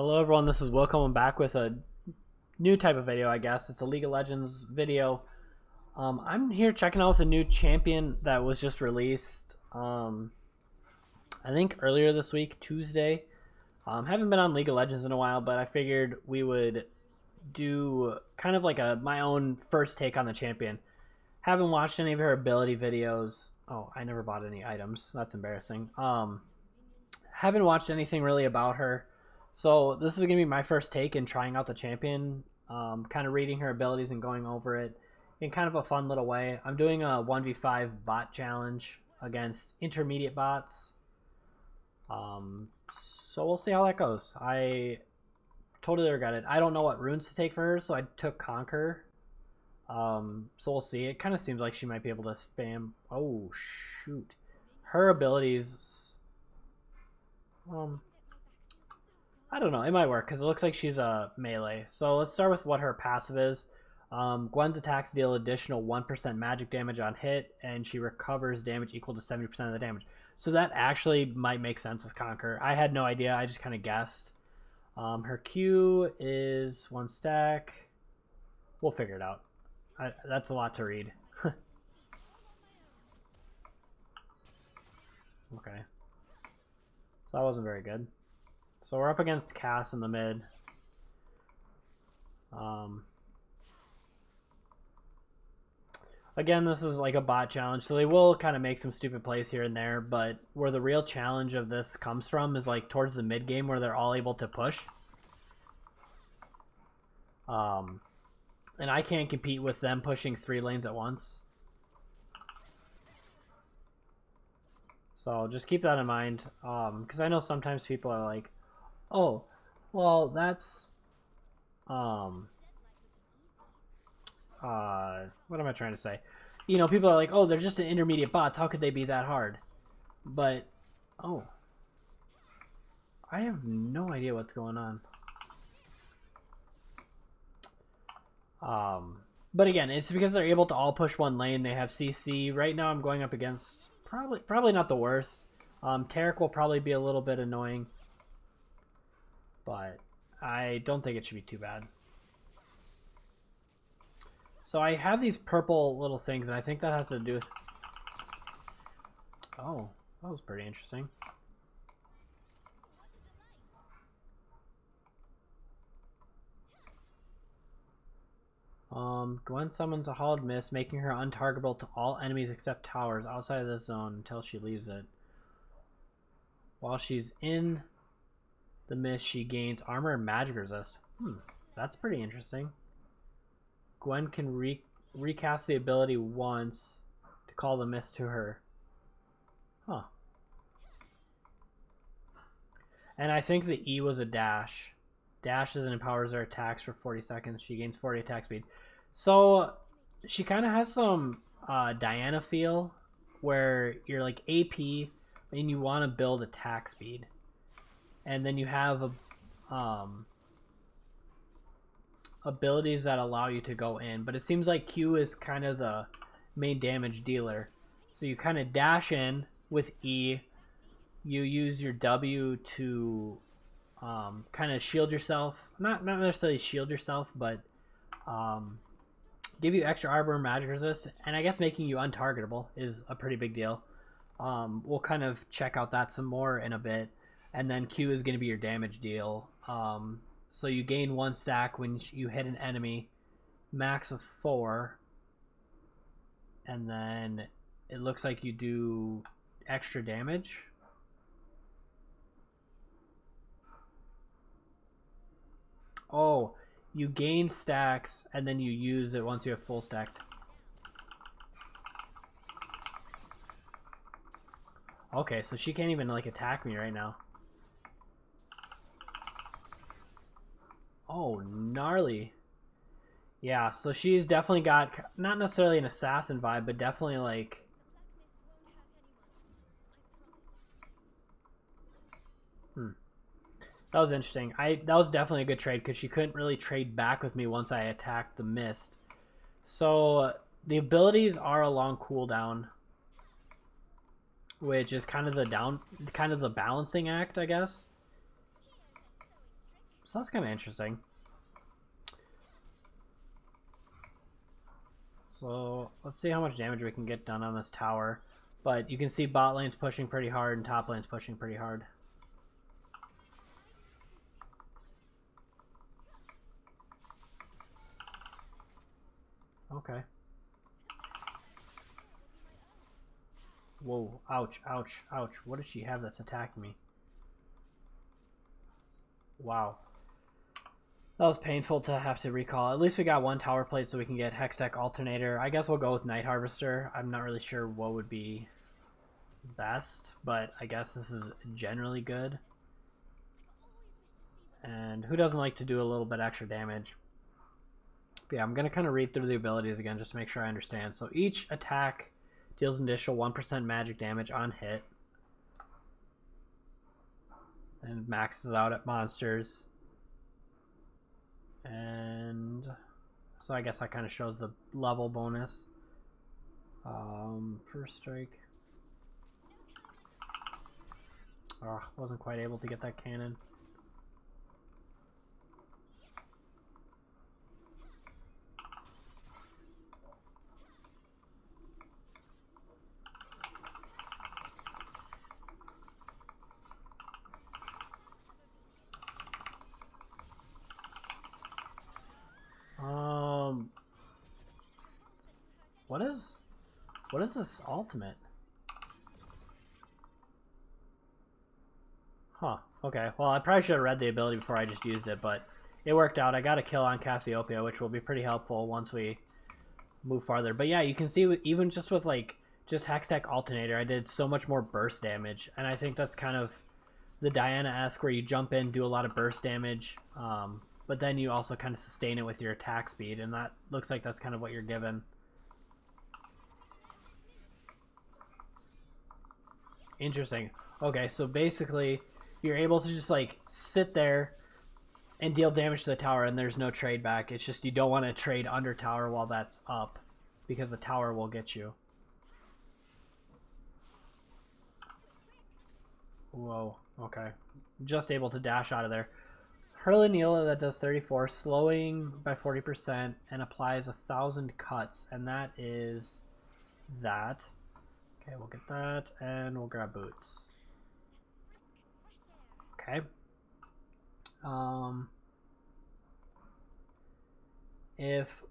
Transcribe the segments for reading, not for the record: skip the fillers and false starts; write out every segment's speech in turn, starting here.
Hello everyone, this is Will coming back with a new type of video, I guess. It's a League of Legends video. I'm here checking out the new champion that was just released, I think earlier this week, Tuesday. Haven't been on League of Legends in a while, but I figured we would do kind of like my own first take on the champion. Haven't watched any of her ability videos. Oh, I never bought any items. That's embarrassing. Haven't watched anything really about her. So this is going to be my first take in trying out the champion, kind of reading her abilities and going over it in kind of a fun little way. I'm doing a 1v5 bot challenge against intermediate bots. So we'll see how that goes. I totally regret it. I don't know what runes to take for her, so I took Conquer. So we'll see. It kind of seems like she might be able to spam. Oh, shoot. Her abilities... I don't know. It might work because it looks like she's a melee. So let's start with what her passive is. Gwen's attacks deal additional 1% magic damage on hit, and she recovers damage equal to 70% of the damage. So that actually might make sense with Conquer. I had no idea. I just kind of guessed. Her Q is 1 stack. We'll figure it out. That's a lot to read. Okay. So that wasn't very good. So we're up against Cass in the mid. Again, this is like a bot challenge, so they will kind of make some stupid plays here and there, but where the real challenge of this comes from is like towards the mid game where they're all able to push. And I can't compete with them pushing 3 lanes at once. So just keep that in mind, because I know sometimes people are like, oh, well, that's, what am I trying to say? You know, people are like, oh, they're just an intermediate bots. How could they be that hard? But, oh, I have no idea what's going on. But again, it's because they're able to all push 1 lane. They have CC. Right now I'm going up against probably not the worst. Taric will probably be a little bit annoying, but I don't think it should be too bad. So I have these purple little things, and I think that has to do with... Oh, that was pretty interesting. Gwen summons a Hollowed Mist, making her untargetable to all enemies except towers outside of this zone until she leaves it. While she's in the mist, she gains armor and magic resist. That's pretty interesting. Gwen can recast the ability once to call the mist to her. Huh. And I think the E was a dash. Dashes and empowers her attacks for 40 seconds. She gains 40 attack speed. So she kind of has some Diana feel where you're like AP and you want to build attack speed. And then you have abilities that allow you to go in. But it seems like Q is kind of the main damage dealer. So you kind of dash in with E. You use your W to kind of shield yourself. Not necessarily shield yourself, but give you extra armor and magic resist. And I guess making you untargetable is a pretty big deal. We'll kind of check out that some more in a bit. And then Q is going to be your damage deal. So you gain 1 stack when you hit an enemy, max of 4. And then it looks like you do extra damage. Oh, you gain stacks and then you use it once you have full stacks. Okay, so she can't even like attack me right now. Oh, gnarly. Yeah, so she's definitely got, not necessarily an assassin vibe, but definitely like... That was interesting. That was definitely a good trade because she couldn't really trade back with me once I attacked the mist. So the abilities are a long cooldown, which is kind of the balancing act, I guess. So that's kind of interesting. So let's see how much damage we can get done on this tower. But you can see bot lane's pushing pretty hard and top lane's pushing pretty hard. Okay. Whoa, ouch, ouch, ouch. What does she have that's attacking me? Wow. That was painful to have to recall. At least we got one tower plate so we can get Hextech Alternator. I guess we'll go with Night Harvester. I'm not really sure what would be best, but I guess this is generally good. And who doesn't like to do a little bit extra damage? But yeah, I'm going to kind of read through the abilities again just to make sure I understand. So each attack deals an additional 1% magic damage on hit. And maxes out at monsters. And so I guess that kind of shows the level bonus. First strike. Oh, wasn't quite able to get that cannon. What is this ultimate? Huh. Okay. Well, I probably should have read the ability before I just used it, but it worked out. I got a kill on Cassiopeia, which will be pretty helpful once we move farther. But yeah, you can see even just with like just Hextech Alternator, I did so much more burst damage, and I think that's kind of the Diana-esque where you jump in, do a lot of burst damage, but then you also kind of sustain it with your attack speed, and that looks like that's kind of what you're given. Interesting. Okay, so basically you're able to just like sit there and deal damage to the tower, and there's no trade back. It's just you don't want to trade under tower while that's up because the tower will get you. Whoa, okay. Just able to dash out of there. Herlanila, that does 34, slowing by 40%, and applies 1,000 cuts, and that is that. Okay, we'll get that, and we'll grab boots. Okay. If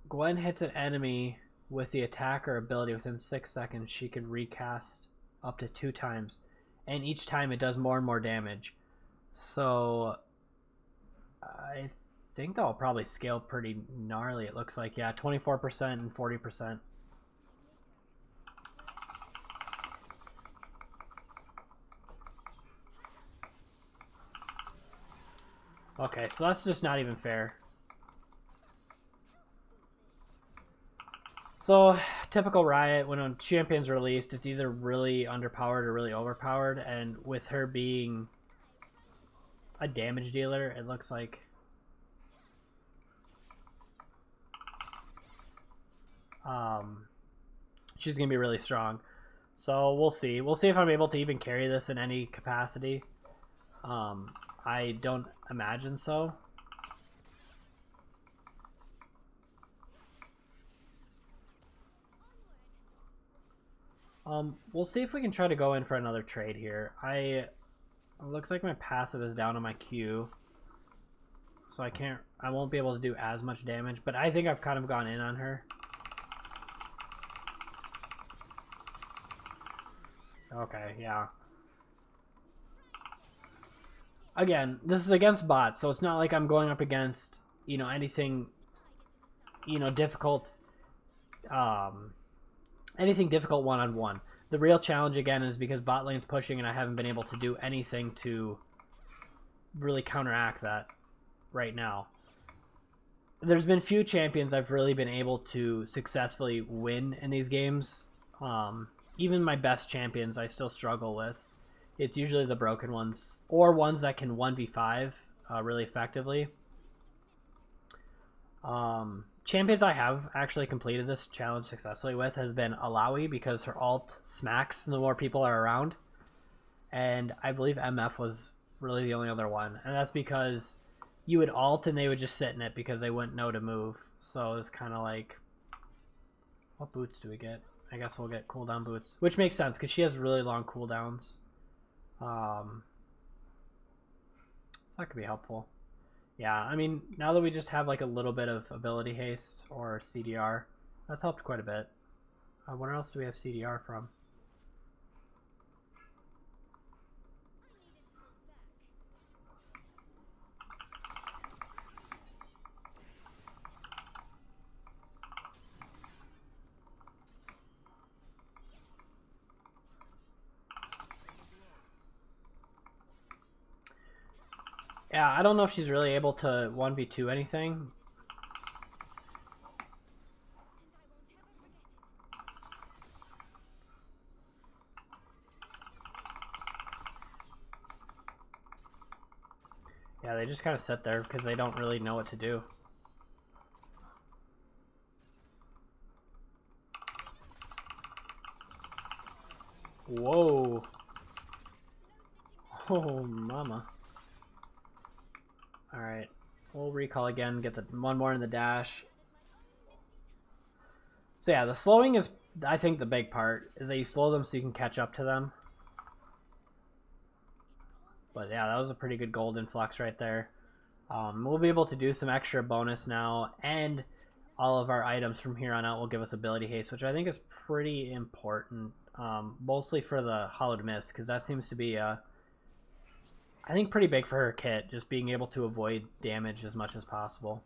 Gwen hits an enemy with the attacker ability within 6 seconds, she can recast up to 2 times, and each time it does more and more damage. So I think that will probably scale pretty gnarly. It looks like, yeah, 24% and 40%. Okay, so that's just not even fair. So, typical Riot, when a champion's released, it's either really underpowered or really overpowered, and with her being a damage dealer, it looks like she's going to be really strong. So, we'll see. We'll see if I'm able to even carry this in any capacity. I don't imagine so. We'll see if we can try to go in for another trade here. It looks like my passive is down on my Q, so I won't be able to do as much damage, but I think I've kind of gone in on her. Okay, yeah. Again, this is against bots, so it's not like I'm going up against, anything, difficult, anything difficult one-on-one. The real challenge, again, is because bot lane's pushing and I haven't been able to do anything to really counteract that right now. There's been few champions I've really been able to successfully win in these games. Even my best champions I still struggle with. It's usually the broken ones, or ones that can 1v5 really effectively. Champions I have actually completed this challenge successfully with has been Alawi, because her ult smacks the more people are around. And I believe MF was really the only other one, and that's because you would ult and they would just sit in it because they wouldn't know to move. So it's kind of like, what boots do we get? I guess we'll get cooldown boots, which makes sense because she has really long cooldowns. So that could be helpful. Yeah, I mean, now that we just have like a little bit of ability haste or CDR, that's helped quite a bit. Where else do we have CDR from? Yeah, I don't know if she's really able to 1v2 anything. Yeah, they just kind of sit there because they don't really know what to do. Whoa. Oh, mama. Alright. We'll recall again, get the one more in the dash. So yeah, the slowing is, I think, the big part, is that you slow them so you can catch up to them. But yeah, that was a pretty good golden flux right there. We'll be able to do some extra bonus now, and all of our items from here on out will give us ability haste, which I think is pretty important, mostly for the Hollowed Mist, because that seems to be, I think, pretty big for her kit, just being able to avoid damage as much as possible.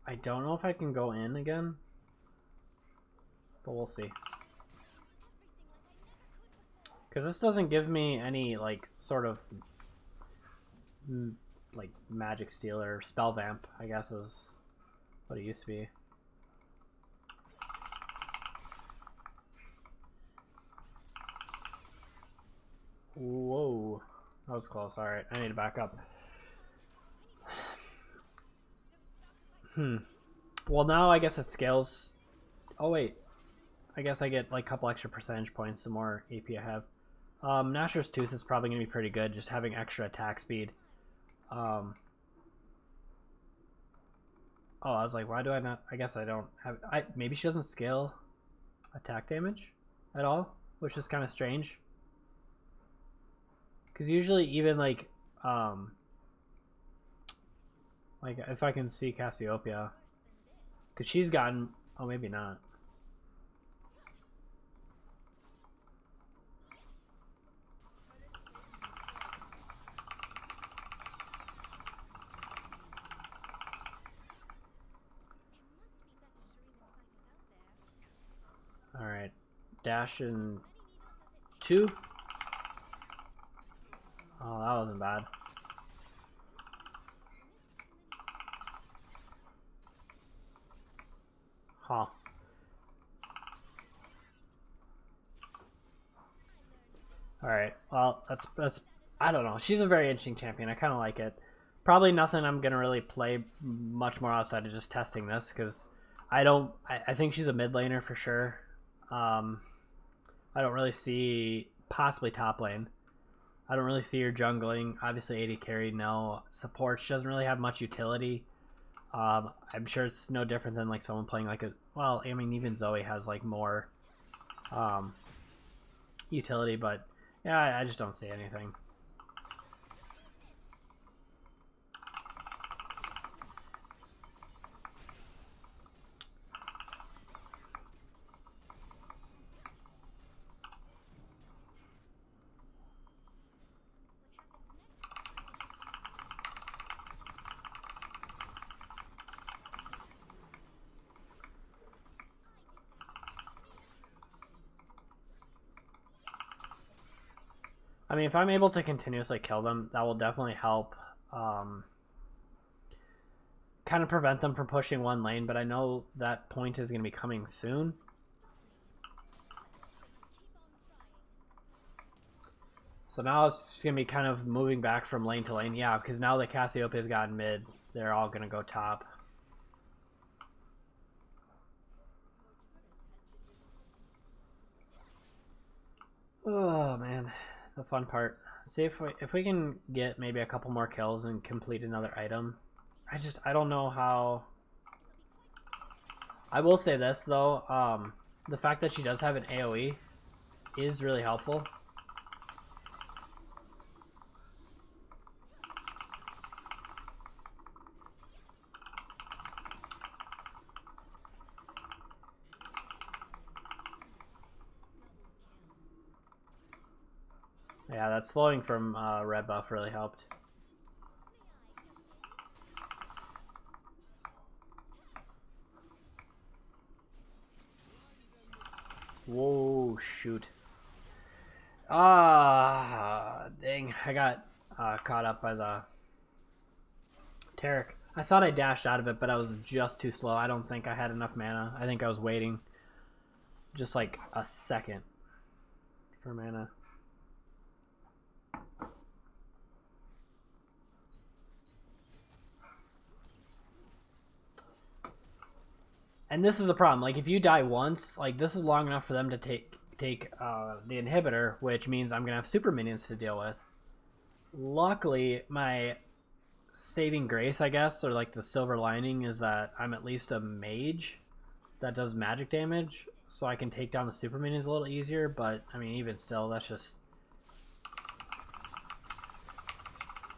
I don't know if I can go in again, but we'll see. Because this doesn't give me any, like, sort of, like, magic steal or spell vamp, I guess is what it used to be. Whoa. That was close. Alright, I need to back up. Well, now I guess it scales. Oh, wait. I guess I get like a couple extra percentage points the more AP I have. Nashor's Tooth is probably going to be pretty good, just having extra attack speed. Oh, I was like, why do I not? I guess I don't have. Maybe she doesn't scale attack damage at all, which is kind of strange. Because usually, even like if I can see Cassiopeia, because she's gotten. Oh, maybe not. Alright. Dash in 2. Oh, that wasn't bad. Huh. Alright, well, that's I don't know. She's a very interesting champion. I kind of like it. Probably nothing I'm going to really play much more outside of just testing this, because I think she's a mid laner for sure. I don't really see, possibly top lane. I don't really see her jungling. Obviously, AD carry, no. Support, she doesn't really have much utility. I'm sure it's no different than like someone playing like a, well, I mean, even Zoe has like more utility, but yeah, I just don't see anything. I mean, if I'm able to continuously kill them, that will definitely help. Because kind of prevent them from pushing one lane, but I know that point is going to be coming soon. So now it's just going to be kind of moving back from lane to lane. Yeah, because now that Cassiopeia's gotten mid, they're all going to go top. Oh, man. The fun part. See if we can get maybe a couple more kills and complete another item. I don't know how... I will say this, though. The fact that she does have an AoE is really helpful. Yeah, that slowing from red buff really helped. Whoa, shoot. Ah, dang. I got caught up by the Tarek. I thought I dashed out of it, but I was just too slow. I don't think I had enough mana. I think I was waiting just like a second for mana. And this is the problem. Like, if you die once, like, this is long enough for them to take the inhibitor, which means I'm going to have super minions to deal with. Luckily, my saving grace, I guess, or like the silver lining, is that I'm at least a mage that does magic damage, so I can take down the super minions a little easier, but, I mean, even still, that's just...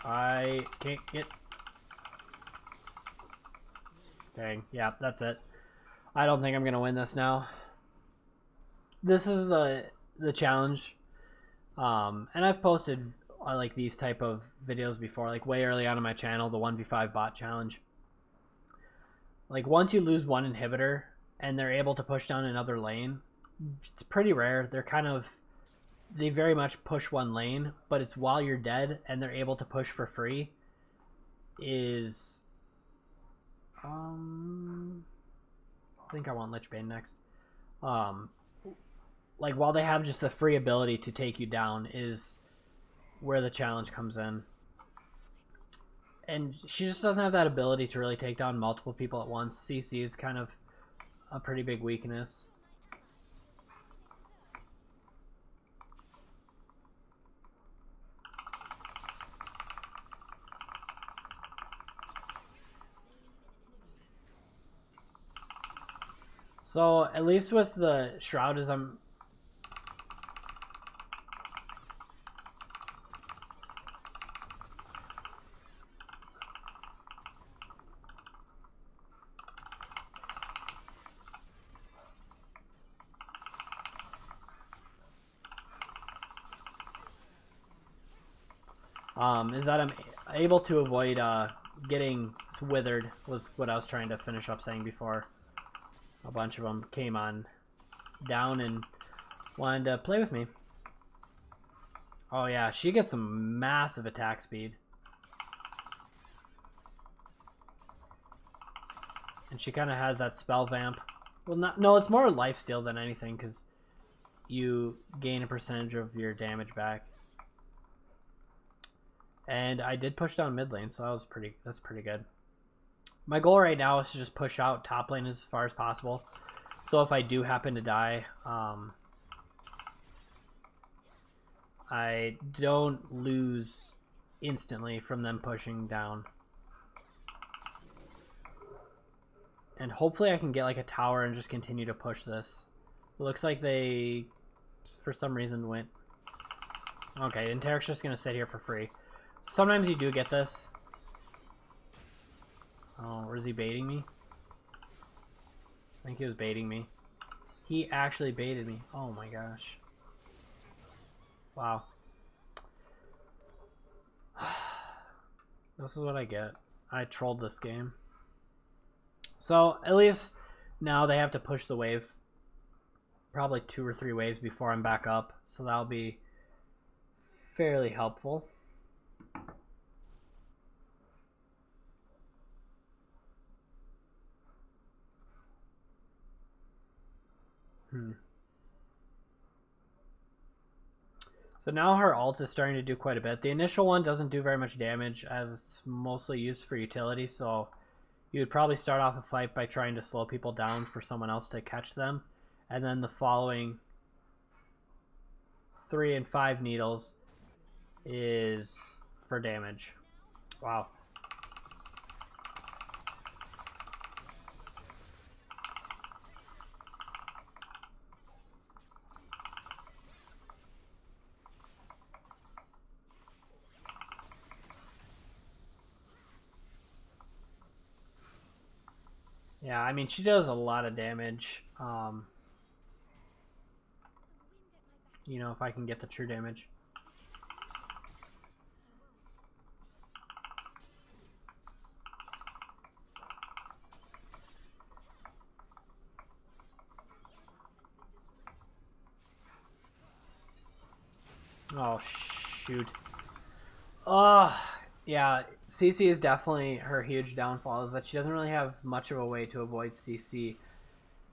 I can't get... Dang, yeah, that's it. I don't think I'm going to win this now. This is the challenge. And I've posted like these type of videos before, like way early on in my channel, the 1v5 bot challenge. Like, once you lose one inhibitor and they're able to push down another lane, it's pretty rare. They very much push one lane, but it's while you're dead and they're able to push for free is... I think I want Lichbane next. Like, while they have just the free ability to take you down is where the challenge comes in. And she just doesn't have that ability to really take down multiple people at once. CC is kind of a pretty big weakness. So, at least with the Shroud, is I'm... is that I'm able to avoid getting withered, was what I was trying to finish up saying before. A bunch of them came on down and wanted to play with me. Oh yeah, she gets some massive attack speed. And she kind of has that spell vamp. Well, no, it's more lifesteal than anything, because you gain a percentage of your damage back. And I did push down mid lane, so that's pretty good. My goal right now is to just push out top lane as far as possible. So if I do happen to die, I don't lose instantly from them pushing down. And hopefully I can get like a tower and just continue to push this. It looks like they, for some reason, went... Okay, and Tarek's just going to sit here for free. Sometimes you do get this. Oh, or is he baiting me? I think he was baiting me. He actually baited me. Oh my gosh. Wow. This is what I get. I trolled this game. So, at least now they have to push the wave. Probably 2 or 3 waves before I'm back up. So that'll be fairly helpful. So now her ult is starting to do quite a bit. The initial one doesn't do very much damage as it's mostly used for utility, so you would probably start off a fight by trying to slow people down for someone else to catch them, and then the following 3 and 5 needles is for damage. Wow. Yeah, I mean, she does a lot of damage. You know, if I can get the true damage. Oh, shoot. Oh, yeah. CC is definitely her huge downfall, is that she doesn't really have much of a way to avoid CC.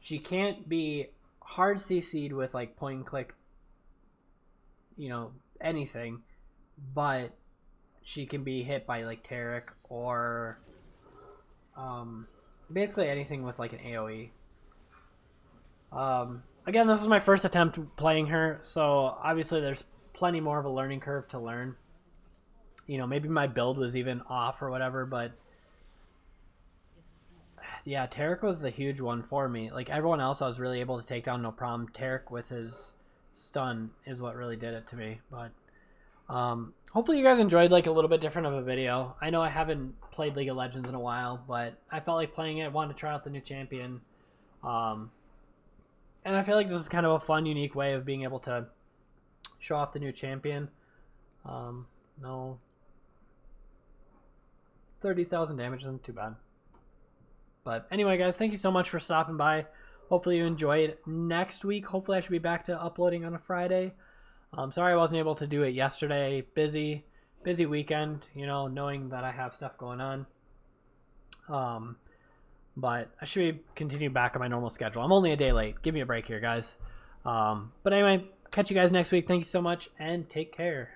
She can't be hard CC'd with, like, point and click, you know, anything, but she can be hit by, like, Tarek or basically anything with, like, an AoE. Again, this is my first attempt playing her, so obviously there's plenty more of a learning curve to learn. You know, maybe my build was even off or whatever, but yeah, Tarek was the huge one for me. Like, everyone else I was really able to take down no problem. Tarek with his stun is what really did it to me. But hopefully you guys enjoyed, like, a little bit different of a video. I know I haven't played League of Legends in a while, but I felt like playing it. I wanted to try out the new champion. And I feel like this is kind of a fun, unique way of being able to show off the new champion. No, 30,000 damage isn't too bad. But anyway, guys, thank you so much for stopping by. Hopefully you enjoyed. Next week, hopefully I should be back to uploading on a Friday. Sorry I wasn't able to do it yesterday. Busy weekend, you know, knowing that I have stuff going on. But I should be continuing back on my normal schedule. I'm only a day late. Give me a break here, guys. But anyway, catch you guys next week. Thank you so much, and take care.